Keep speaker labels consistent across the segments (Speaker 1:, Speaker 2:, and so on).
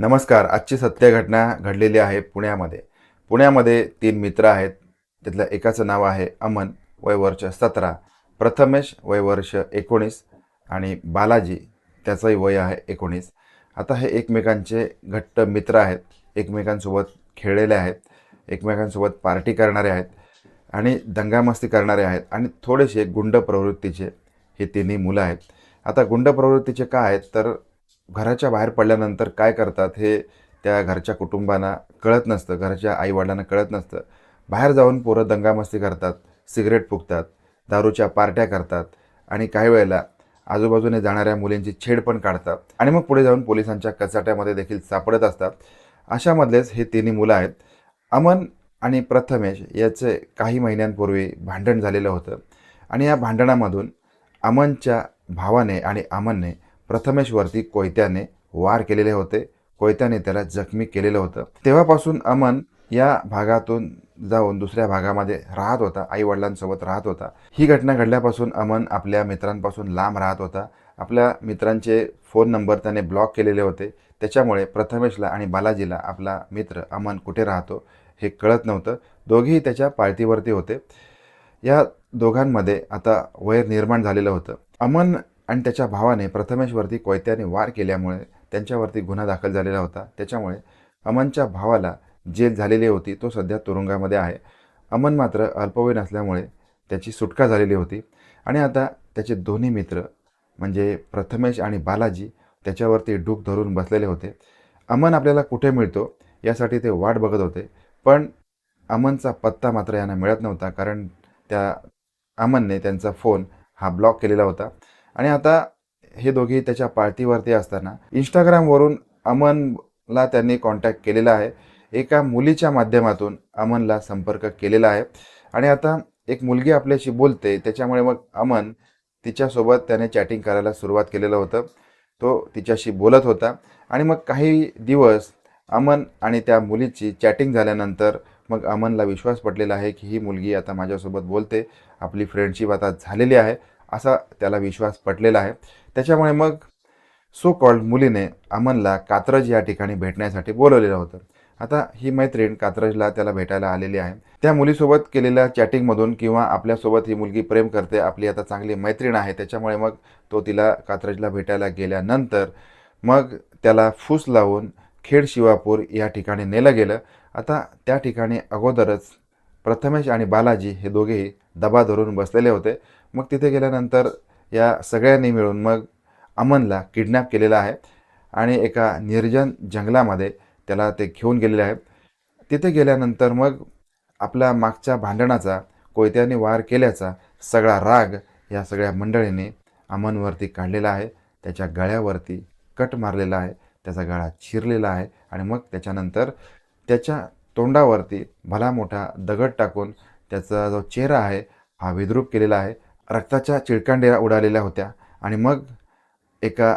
Speaker 1: नमस्कार. आजची सत्य घटना घडलेली आहे पुण्यामध्ये. पुण्यामध्ये 3 मित्र आहेत. त्यातल्या एकाचं नाव आहे अमन, वय वर्ष 17, प्रथमेश वय वर्ष 19 आणि बालाजी त्याचंही वय आहे 19. आता हे एकमेकांचे घट्ट मित्र आहेत. एकमेकांसोबत खेळलेले आहेत. एकमेकांसोबत पार्टी करणारे आहेत आणि दंगामस्ती करणारे आहेत आणि थोडेसे गुंड प्रवृत्तीचे हे तिन्ही मुलं आहेत. आता गुंड प्रवृत्तीचे काय आहेत तर घराच्या बाहेर पडल्यानंतर काय करतात हे त्या घरच्या कुटुंबांना कळत नसतं, घरच्या आईवडिलांना कळत नसतं. बाहेर जाऊन पोरं दंगामस्ती करतात, सिगरेट फुकतात, दारूच्या पार्ट्या करतात आणि काही वेळेला आजूबाजूने जाणाऱ्या मुलींची छेड पण काढतात आणि मग पुढे जाऊन पोलिसांच्या कचाट्यामध्ये देखील सापडत असतात. अशामधलेच हे तिन्ही मुलं आहेत. अमन आणि प्रथमेश याचे काही महिन्यांपूर्वी भांडण झालेलं होतं आणि या भांडणामधून अमनच्या भावाने आणि अमनने प्रथमेशवरती कोयत्याने वार केलेले होते. कोयत्याने त्याला जखमी केलेलं होतं. तेव्हापासून अमन या भागातून जाऊन दुसऱ्या भागामध्ये राहत होता, आईवडिलांसोबत राहत होता. ही घटना घडल्यापासून अमन आपल्या मित्रांपासून लांब राहत होता. आपल्या मित्रांचे फोन नंबर त्याने ब्लॉक केलेले होते. त्याच्यामुळे प्रथमेशला आणि बालाजीला आपला मित्र अमन कुठे राहतो हे कळत नव्हतं. दोघेही त्याच्या पाळतीवरती होते. या दोघांमध्ये आता वैर निर्माण झालेलं होतं. अमन आणि त्याच्या भावाने प्रथमेशवरती कोयत्याने वार केल्यामुळे त्यांच्यावरती गुन्हा दाखल झालेला होता. त्याच्यामुळे अमनच्या भावाला जेल झालेली होती. तो सध्या तुरुंगामध्ये आहे. अमन मात्र अल्पवयीन असल्यामुळे त्याची सुटका झालेली होती आणि आता त्याचे दोन्ही मित्र म्हणजे प्रथमेश आणि बालाजी त्याच्यावरती डूक धरून बसलेले होते. अमन आपल्याला कुठे मिळतो यासाठी ते वाट बघत होते, पण अमनचा पत्ता मात्र यांना मिळत नव्हता, कारण त्या अमनने त्यांचा फोन हा ब्लॉक केलेला होता. आणि आता हे दोघे त्याच्या पार्टीवरती असताना इंस्टाग्रामवरून अमनला त्यांनी कॉन्टॅक्ट केलेला आहे. एका मुलीच्या माध्यमातून अमनला संपर्क केलेला आहे आणि आता एक मुलगी आपल्याशी बोलते, त्याच्यामुळे मग अमन तिच्यासोबत त्याने चॅटिंग करायला सुरुवात केलेलं होतं. तो तिच्याशी बोलत होता आणि मग काही दिवस अमन आणि त्या मुलीची चॅटिंग झाल्यानंतर मग अमनला विश्वास पटलेला आहे की ही मुलगी आता माझ्यासोबत बोलते, आपली फ्रेंडशिप आता झालेली आहे, असा त्याला विश्वास पटलेला आहे. त्याच्यामुळे मग सो कॉल्ड मुलीने अमनला कात्रज या ठिकाणी भेटण्यासाठी बोलवलेलं होतं. आता ही मैत्रीण कात्रजला त्याला भेटायला आलेली आहे. त्या मुलीसोबत केलेल्या चॅटिंगमधून किंवा आपल्यासोबत ही मुलगी प्रेम करते, आपली आता चांगली मैत्रीण आहे, त्याच्यामुळे मग तो तिला कात्रजला भेटायला गेल्यानंतर मग त्याला फूस लावून खेड शिवापूर या ठिकाणी नेलं गेलं. आता त्या ठिकाणी अगोदरच प्रथमेश आणि बालाजी हे दोघेही दबा धरून बसलेले होते. मग तिथे गेल्यानंतर या सगळ्यांनी मिळून मग अमनला किडनॅप केलेला आहे आणि एका निर्जन जंगलामध्ये त्याला ते घेऊन गेलेले आहेत. तिथे गेल्यानंतर मग आपल्या मागच्या भांडणाचा, कोयत्याने वार केल्याचा सगळा राग या सगळ्या मंडळींनी अमनवरती काढलेला आहे. त्याच्या गळ्यावरती कट मारलेला आहे, त्याचा गळा चिरलेला आहे आणि मग त्याच्यानंतर त्याच्या तोंडावरती भला मोठा दगड टाकून त्याचा जो चेहरा आहे हा विद्रूप केलेला आहे. रक्ताच्या चिळकांड्या उडालेल्या होत्या आणि मग एका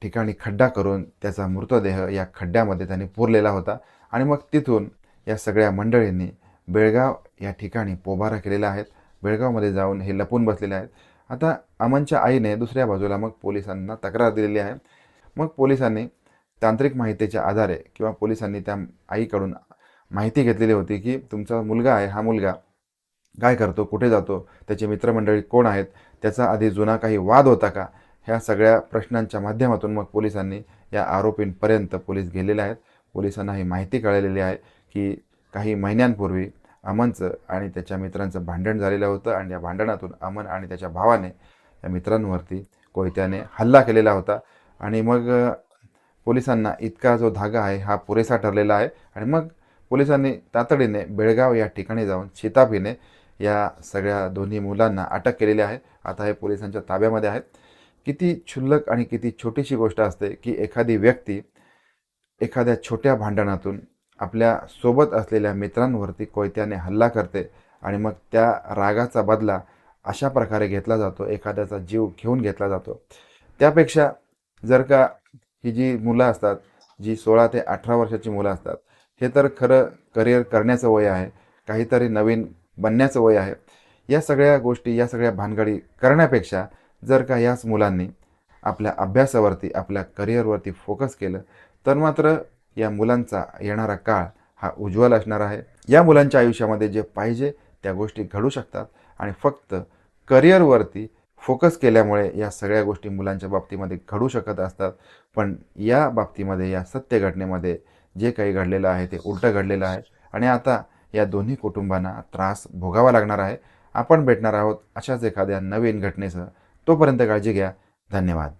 Speaker 1: ठिकाणी खड्डा करून त्याचा मृतदेह या खड्ड्यामध्ये त्याने पुरलेला होता आणि मग तिथून या सगळ्या मंडळींनी बेळगाव या ठिकाणी पोबारा केलेला आहे. बेळगावमध्ये जाऊन हे लपून बसलेले आहेत. आता अमनच्या आईने दुसऱ्या बाजूला मग पोलिसांना तक्रार दिलेली आहे. मग पोलिसांनी तांत्रिक माहितीच्या आधारे किंवा पोलिसांनी त्या आईकडून माहिती घेतलेली होती की तुमचा मुलगा आहे, हा मुलगा काय करतो, कुठे जातो, त्याचे मित्रमंडळी कोण आहेत, त्याचा आधी जुना काही वाद होता का, ह्या सगळ्या प्रश्नांच्या माध्यमातून मग पोलिसांनी या आरोपींपर्यंत पोलीस गेलेले आहेत. पोलिसांना ही माहिती कळलेली आहे की काही महिन्यांपूर्वी अमनचं आणि त्याच्या मित्रांचं भांडण झालेलं होतं आणि या भांडणातून अमन आणि त्याच्या भावाने या मित्रांवरती कोयत्याने हल्ला केलेला होता आणि मग पोलिसांना इतका जो धागा आहे हा पुरेसा ठरलेला आहे आणि मग पोलिसांनी तातडीने बेळगाव या ठिकाणी जाऊन शिताफीने या सगळ्या दोन्ही मुलांना अटक केलेली आहे. आता हे पोलिसांच्या ताब्यामध्ये आहेत. किती क्षुल्लक आणि किती छोटीशी गोष्ट असते की एखादी व्यक्ती एखाद्या छोट्या भांडणातून आपल्या सोबत असलेल्या मित्रांवरती कोयत्याने हल्ला करते आणि मग त्या रागाचा बदला अशा प्रकारे घेतला जातो, एखाद्याचा जीव घेऊन घेतला जातो. त्यापेक्षा जर का ही जी मुलं असतात, जी 16 ते 18 वर्षाची मुलं असतात, हे तर खरं करिअर करण्याचं वय आहे, काहीतरी नवीन बनण्याचं वय आहे. या सगळ्या गोष्टी, या सगळ्या भानगडी करण्यापेक्षा जर का याच मुलांनी आपल्या अभ्यासावरती, आपल्या करिअरवरती फोकस केलं तर मात्र या मुलांचा येणारा काळ हा उज्ज्वल असणार आहे. या मुलांच्या आयुष्यामध्ये जे पाहिजे त्या गोष्टी घडू शकतात आणि फक्त करिअरवरती फोकस केल्यामुळे या सगळ्या गोष्टी मुलांच्या बाबतीमध्ये घडू शकत असतात. पण या बाबतीमध्ये, या सत्य घटनेमध्ये जे काही घडलेलं आहे ते उलटं घडलेलं आहे आणि आता या दोन्ही कुटुंबांना त्रास भोगावा लागणार आहे. आपण भेटणार आहोत अशाच एखाद्या नवीन घटनेसह. तोपर्यंत काळजी घ्या. धन्यवाद.